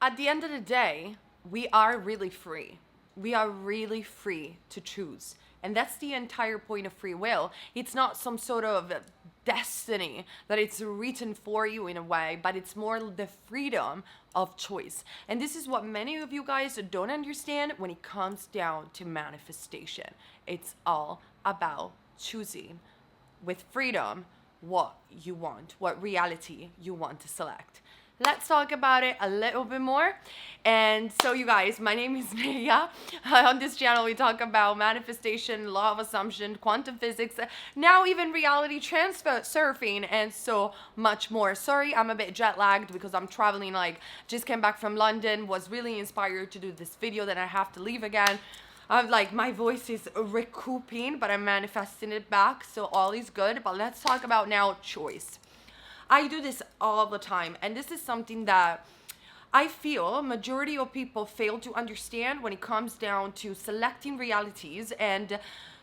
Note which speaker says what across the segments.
Speaker 1: At the end of the day, we are really free. We are really free to choose. And that's the entire point of free will. It's not some sort of destiny that it's written for you in a way, but it's more the freedom of choice. And this is what many of you guys don't understand when it comes down to manifestation. It's all about choosing with freedom what you want, what reality you want to select. Let's talk about it a little bit more. And so you guys, my name is Maya. On this channel, we talk about manifestation, law of assumption, quantum physics, now even reality transfer surfing, and so much more. Sorry, I'm a bit jet lagged because I'm traveling, just came back from London, was really inspired to do this video, then I have to leave again. My voice is recouping, but I'm manifesting it back, so all is good. But let's talk about now choice. I do this all the time, and this is something that I feel majority of people fail to understand when it comes down to selecting realities and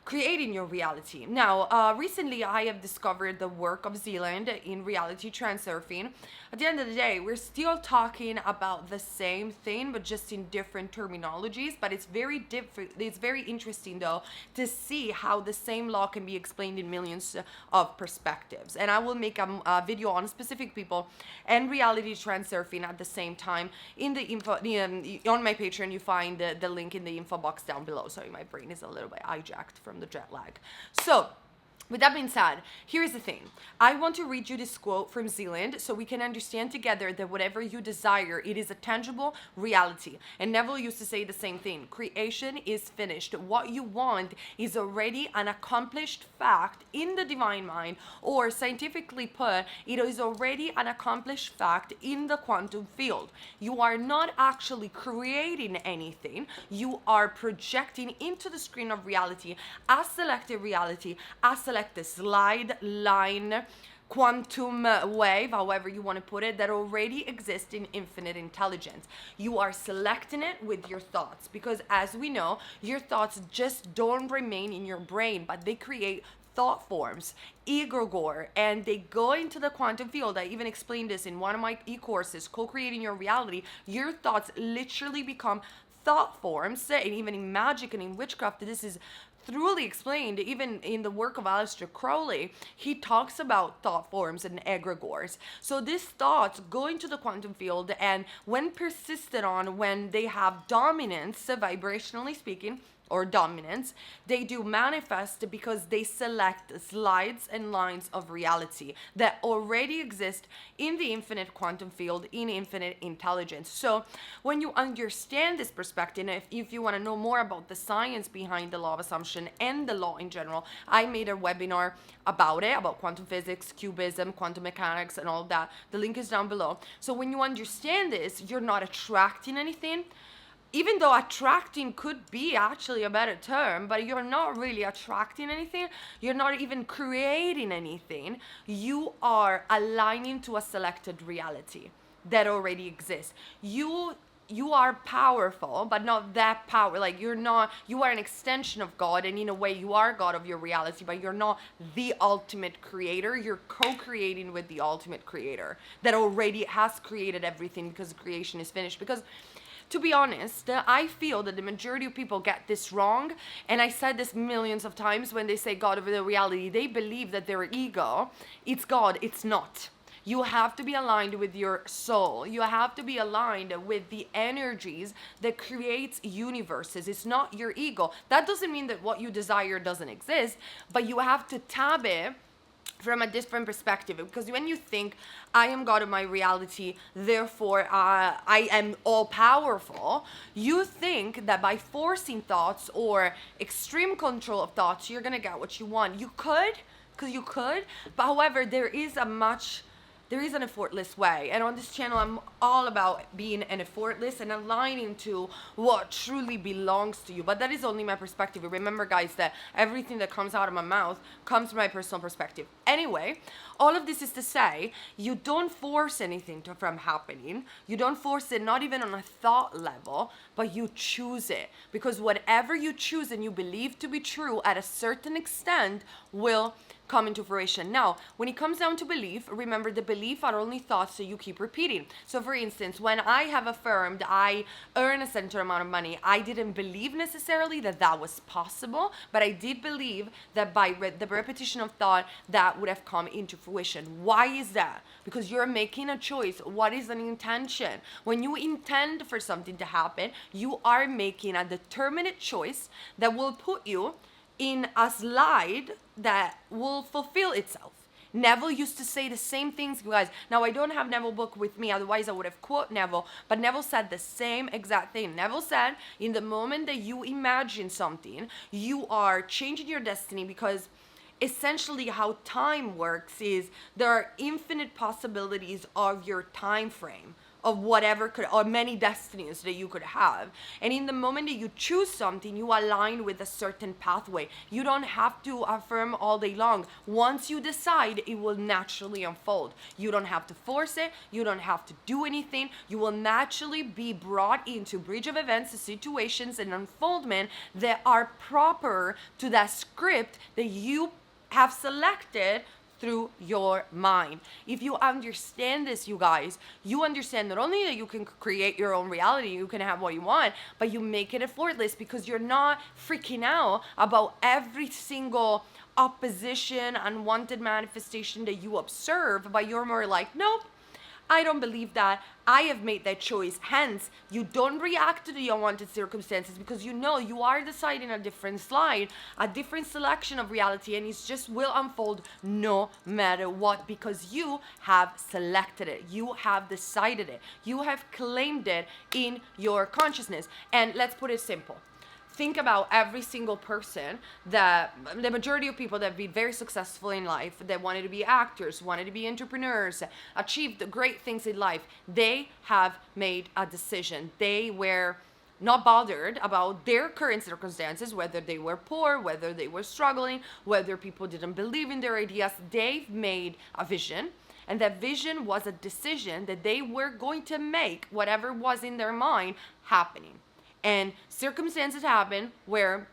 Speaker 1: creating your reality. Now, recently I have discovered the work of Zealand in reality transurfing. At the end of the day, we're still talking about the same thing, but just in different terminologies. But it's very different. It's very interesting, though, to see how the same law can be explained in millions of perspectives. And I will make a video on specific people and reality transurfing at the same time. In the info, on my Patreon, you find the link in the info box down below. Sorry, my brain is a little bit hijacked from the jet lag. So, with that being said, here's the thing. I want to read you this quote from Zealand so we can understand together that whatever you desire, it is a tangible reality. And Neville used to say the same thing. Creation is finished. What you want is already an accomplished fact in the divine mind, or scientifically put, it is already an accomplished fact in the quantum field. You are not actually creating anything. You are projecting into the screen of reality a selected reality, a selected slide, line, quantum wave, however you want to put it, that already exists in infinite intelligence. You are selecting it with your thoughts, because as we know, your thoughts just don't remain in your brain, but they create thought forms, egregore, and they go into the quantum field. I even explained this in one of my e-courses, Co-Creating Your Reality. Your thoughts literally become thought forms, and even in magic and in witchcraft, this is thoroughly explained. Even in the work of Aleister Crowley, he talks about thought forms and egregores. So these thoughts go into the quantum field, and when persisted on, when they have dominance, vibrationally speaking, or dominance, they do manifest because they select slides and lines of reality that already exist in the infinite quantum field, in infinite intelligence. So when you understand this perspective, if you want to know more about the science behind the law of assumption and the law in general, I made a webinar about it, about quantum physics, cubism, quantum mechanics, and all of that. The link is down below. So when you understand this, you're not attracting anything. Even though attracting could be actually a better term, but you're not really attracting anything. You're not even creating anything. You are aligning to a selected reality that already exists. You are powerful, but not that power. You are an extension of God, and in a way you are God of your reality, but you're not the ultimate creator. You're co-creating with the ultimate creator that already has created everything, because creation is finished. Because to be honest, I feel that the majority of people get this wrong, and I said this millions of times. When they say God over the reality, they believe that their ego, it's God. It's not. You have to be aligned with your soul. You have to be aligned with the energies that creates universes. It's not your ego. That doesn't mean that what you desire doesn't exist, but you have to tap it from a different perspective. Because when you think, I am God of my reality, therefore I am all powerful, you think that by forcing thoughts or extreme control of thoughts, you're gonna get what you want. You could, but however, there is an effortless way. And on this channel, I'm all about being an effortless and aligning to what truly belongs to you. But that is only my perspective. Remember, guys, that everything that comes out of my mouth comes from my personal perspective. Anyway, all of this is to say, you don't force anything from happening. You don't force it, not even on a thought level, but you choose it. Because whatever you choose and you believe to be true at a certain extent will come into fruition. Now, when it comes down to belief, remember the belief are only thoughts that you keep repeating. So for instance, when I have affirmed I earn a certain amount of money, I didn't believe necessarily that that was possible, but I did believe that by the repetition of thought, that would have come into fruition. Why is that? Because you're making a choice. What is an intention? When you intend for something to happen, you are making a determinate choice that will put you in a slide that will fulfill itself. Neville used to say the same things, you guys. Now, I don't have Neville book with me, otherwise I would have quote Neville, but Neville said the same exact thing. Neville said, in the moment that you imagine something, you are changing your destiny, because essentially how time works is there are infinite possibilities of your time frame of whatever could, or many destinies that you could have. And in the moment that you choose something, you align with a certain pathway. You don't have to affirm all day long. Once you decide, it will naturally unfold. You don't have to force it. You don't have to do anything. You will naturally be brought into bridge of events, situations, and unfoldment that are proper to that script that you have selected through your mind. If you understand this, you guys, you understand not only that you can create your own reality, you can have what you want, but you make it effortless, because you're not freaking out about every single opposition, unwanted manifestation that you observe, but you're more like, nope, I don't believe that. I have made that choice. Hence, you don't react to the unwanted circumstances, because you know you are deciding a different slide, a different selection of reality, and it just will unfold no matter what, because you have selected it. You have decided it. You have claimed it in your consciousness. And let's put it simple. Think about every single person, that the majority of people that have been very successful in life, that wanted to be actors, wanted to be entrepreneurs, achieved great things in life. They have made a decision. They were not bothered about their current circumstances, whether they were poor, whether they were struggling, whether people didn't believe in their ideas. They've made a vision. And that vision was a decision that they were going to make whatever was in their mind happening. And circumstances happen where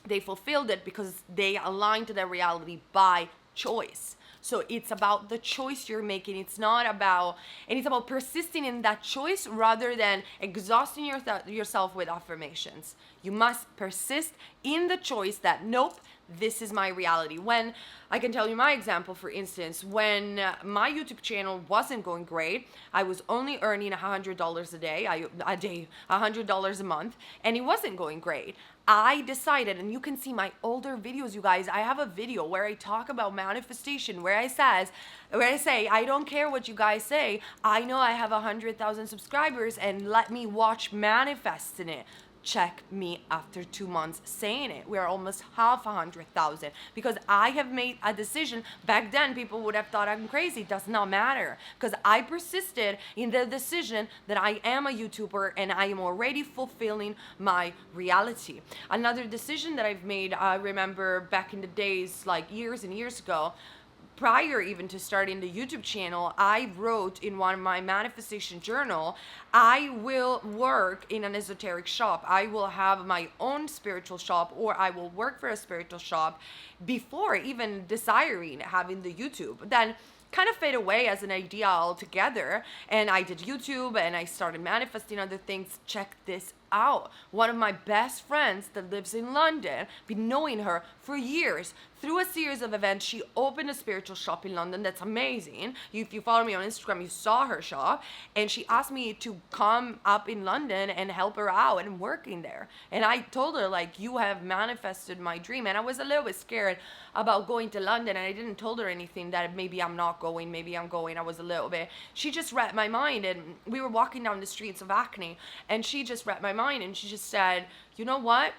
Speaker 1: they fulfilled it because they aligned to their reality by choice. So it's about the choice you're making. It's not about, and it's about persisting in that choice rather than exhausting yourself with affirmations. You must persist in the choice that, nope, this is my reality. When I can tell you my example, for instance, when my YouTube channel wasn't going great, I was only earning $100 a day, $100 a month, and it wasn't going great. I decided, and you can see my older videos, you guys, I have a video where I talk about manifestation, where I say, I don't care what you guys say, I know I have 100,000 subscribers, and let me watch manifesting it. Check me after 2 months saying it. We're almost half 100,000, because I have made a decision. Back then, people would have thought I'm crazy. It does not matter, because I persisted in the decision that I am a YouTuber and I am already fulfilling my reality. Another decision that I've made, I remember back in the days, like years and years ago, prior even to starting the YouTube channel, I wrote in one of my manifestation journal, I will work in an esoteric shop. I will have my own spiritual shop, or I will work for a spiritual shop, before even desiring having the YouTube. Then kind of fade away as an idea altogether, and I did YouTube and I started manifesting other things. Check this out. One of my best friends that lives in London, been knowing her for years. Through a series of events, she opened a spiritual shop in London. That's amazing. If you follow me on Instagram, you saw her shop. And she asked me to come up in London and help her out and working there. And I told her, like, you have manifested my dream. And I was a little bit scared about going to London. And I didn't tell her anything that maybe I'm not going, maybe I'm going. I was a little bit. She just read my mind. And we were walking down the streets of Acne. And she just read my mind. And she just said, you know what?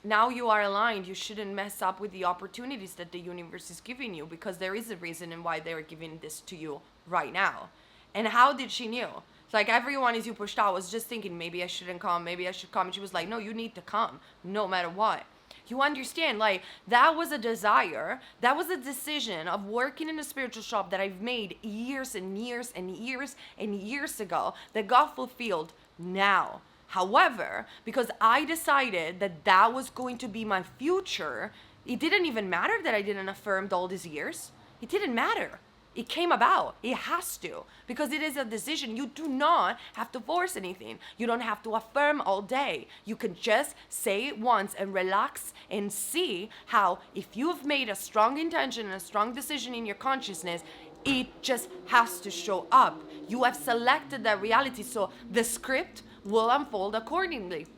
Speaker 1: Now you are aligned. You shouldn't mess up with the opportunities that the universe is giving you, because there is a reason and why they're giving this to you right now. And how did she knew? It's like everyone as you pushed out was just thinking, maybe I shouldn't come, maybe I should come. And she was like, no, you need to come no matter what. You understand, like, that was a desire, that was a decision of working in a spiritual shop that I've made years and years and years and years ago that got fulfilled now. However, because I decided that that was going to be my future, It didn't even matter that I didn't affirm all these years. It didn't matter. It came about. It has to, because it is a decision. You do not have to force anything. You don't have to affirm all day. You can just say it once and relax and see how, if you have made a strong intention and a strong decision in your consciousness, it just has to show up. You have selected that reality, so the script will unfold accordingly.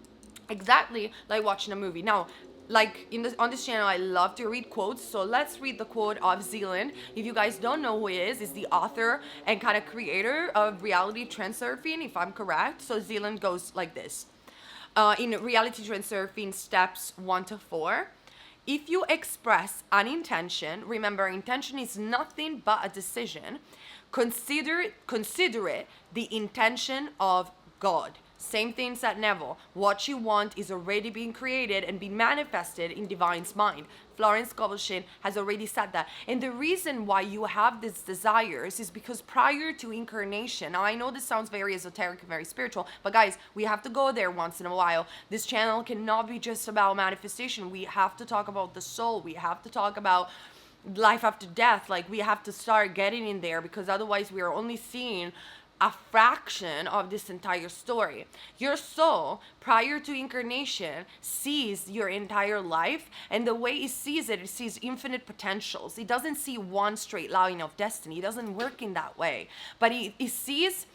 Speaker 1: Exactly like watching a movie. Now, like on this channel, I love to read quotes, so let's read the quote of Zealand. If you guys don't know who he is the author and kind of creator of reality transurfing, if I'm correct. So Zealand goes like this. In reality transurfing steps 1 to 4, if you express an intention, remember, intention is nothing but a decision, consider it the intention of God. Same thing said Neville. What you want is already being created and being manifested in divine's mind. Florence Scovel has already said that. And the reason why you have these desires is because prior to incarnation, now I know this sounds very esoteric and very spiritual, but guys, we have to go there once in a while. This channel cannot be just about manifestation. We have to talk about the soul. We have to talk about life after death. Like, we have to start getting in there, because otherwise we are only seeing a fraction of this entire story. Your soul, prior to incarnation, sees your entire life, and the way it sees infinite potentials. It doesn't see one straight line of destiny. It doesn't work in that way. But it sees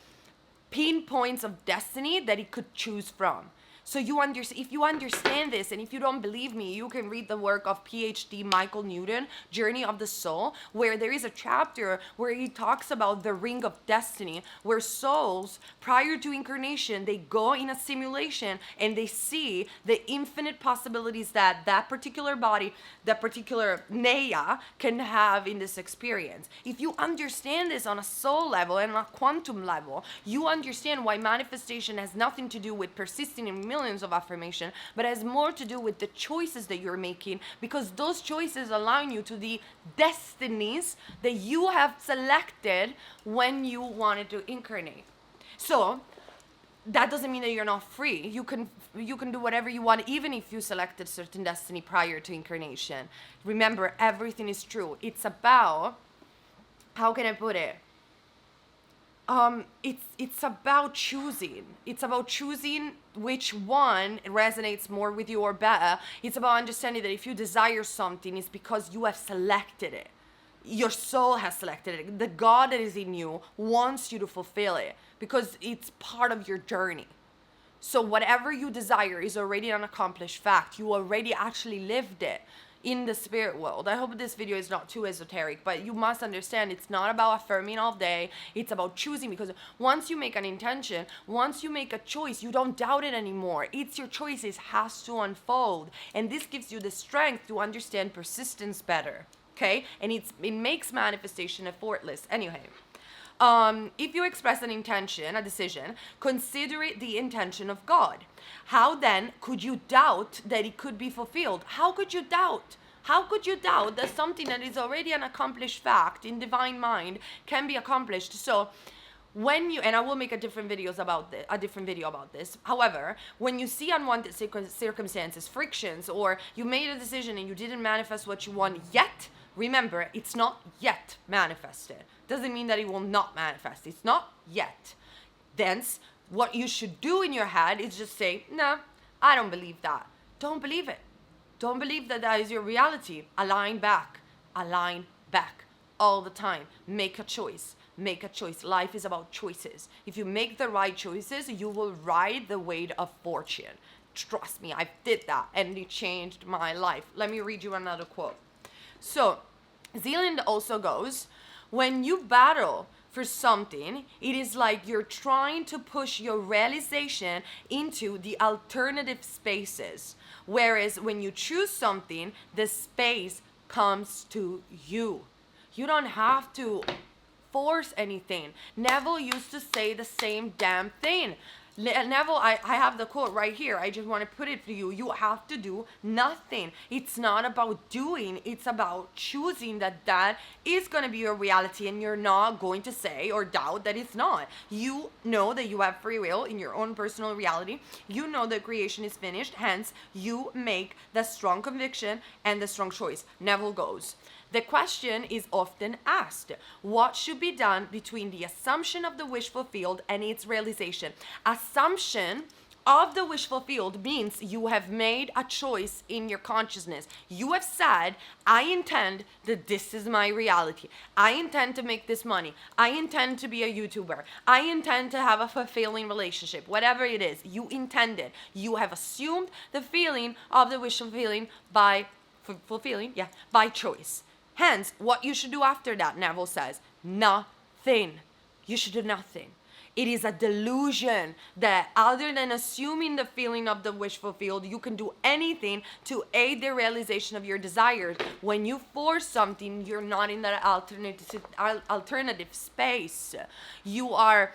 Speaker 1: pinpoints of destiny that it could choose from. So if you understand this, and if you don't believe me, you can read the work of PhD Michael Newton, Journey of the Soul, where there is a chapter where he talks about the ring of destiny, where souls, prior to incarnation, they go in a simulation and they see the infinite possibilities that that particular body, that particular Naya can have in this experience. If you understand this on a soul level and a quantum level, you understand why manifestation has nothing to do with persisting in millions of affirmation, but has more to do with the choices that you're making, because those choices align you to the destinies that you have selected when you wanted to incarnate. So that doesn't mean that you're not free. You can do whatever you want, even if you selected certain destiny prior to incarnation. Remember, everything is true. It's about, how can I put it? It's about choosing. It's about choosing which one resonates more with you or better. It's about understanding that if you desire something, it's because you have selected it. Your soul has selected it. The God that is in you wants you to fulfill it, because it's part of your journey. So whatever you desire is already an accomplished fact. You already actually lived it in the spirit world. I hope this video is not too esoteric, but you must understand it's not about affirming all day. It's about choosing, because once you make an intention, once you make a choice, you don't doubt it anymore. It's your choice. It has to unfold. And this gives you the strength to understand persistence better. Okay? And it makes manifestation effortless. Anyway. If you express an intention, a decision, consider it the intention of God. How then could you doubt that it could be fulfilled? How could you doubt? How could you doubt that something that is already an accomplished fact in divine mind can be accomplished? So when you, and I will make a different video about this. However, when you see unwanted circumstances, frictions, or you made a decision and you didn't manifest what you want yet, remember, it's not yet manifested. Doesn't mean that it will not manifest. It's not yet. Thence, what you should do in your head is just say, no, I don't believe that. Don't believe it. Don't believe that that is your reality. Align back all the time. Make a choice. Make a choice. Life is about choices. If you make the right choices, you will ride the wave of fortune. Trust me, I did that, and it changed my life. Let me read you another quote. So, Zealand also goes, when you battle for something, it is like you're trying to push your realization into the alternative spaces. Whereas when you choose something, the space comes to you. You don't have to force anything. Neville used to say the same damn thing. Neville, I have the quote right here. I just want to put it to you. You have to do nothing. It's not about doing. It's about choosing that is going to be your reality, and you're not going to say or doubt that it's not. You know that you have free will in your own personal reality. You know that creation is finished. Hence, you make the strong conviction and the strong choice. Neville goes. The question is often asked, what should be done between the assumption of the wish fulfilled and its realization? Assumption of the wish fulfilled means you have made a choice in your consciousness. You have said, I intend that this is my reality. I intend to make this money. I intend to be a YouTuber. I intend to have a fulfilling relationship. Whatever it is, you intended. You have assumed the feeling of the wish fulfilling by choice. Hence, what you should do after that, Neville says, nothing. You should do nothing. It is a delusion that other than assuming the feeling of the wish fulfilled, you can do anything to aid the realization of your desires. When you force something, you're not in that alternative space. You are...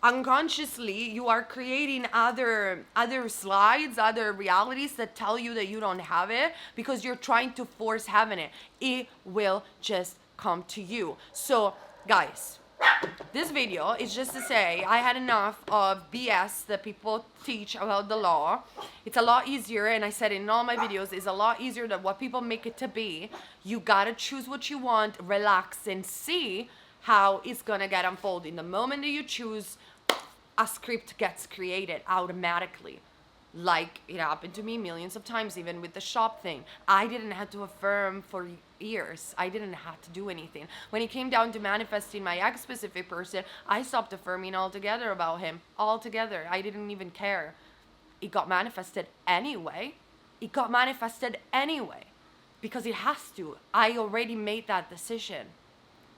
Speaker 1: unconsciously you are creating other slides, other realities that tell you that you don't have it because you're trying to force having it. It will just come to you. So guys, this video is just to say I had enough of BS that people teach about the law. It's a lot easier, and I said in all my videos, it's a lot easier than what people make it to be. You gotta choose what you want, relax, and see how it's gonna get unfolding. The moment that you choose, a script gets created automatically. Like it happened to me millions of times, even with the shop thing. I didn't have to affirm for years. I didn't have to do anything. When it came down to manifesting my ex-specific person, I stopped affirming altogether about him. Altogether. I didn't even care. It got manifested anyway. It got manifested anyway. Because it has to. I already made that decision.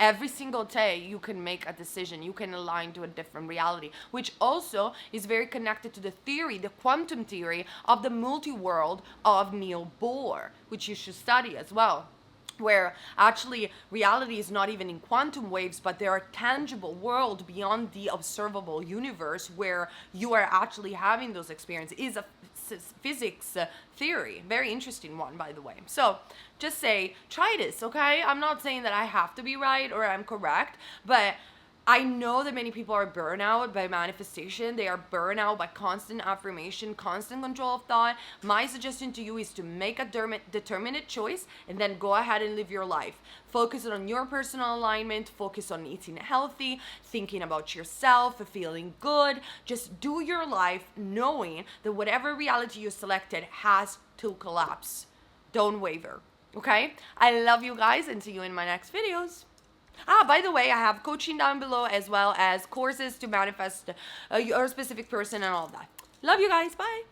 Speaker 1: Every single day you can make a decision. You can align to a different reality, which also is very connected to the theory, the quantum theory of the multi-world of Neil Bohr, which you should study as well, where actually reality is not even in quantum waves, but there are tangible world beyond the observable universe where you are actually having those experiences. It is a physics theory, very interesting one, by the way. So just say, try this, okay? I'm not saying that I have to be right or I'm correct, but I know that many people are burned out by manifestation. They are burned out by constant affirmation, constant control of thought. My suggestion to you is to make a determinate choice and then go ahead and live your life. Focus on your personal alignment. Focus on eating healthy, thinking about yourself, feeling good. Just do your life knowing that whatever reality you selected has to collapse. Don't waver, okay? I love you guys and see you in my next videos. By the way, I have coaching down below as well as courses to manifest your specific person and all that. Love you guys. Bye.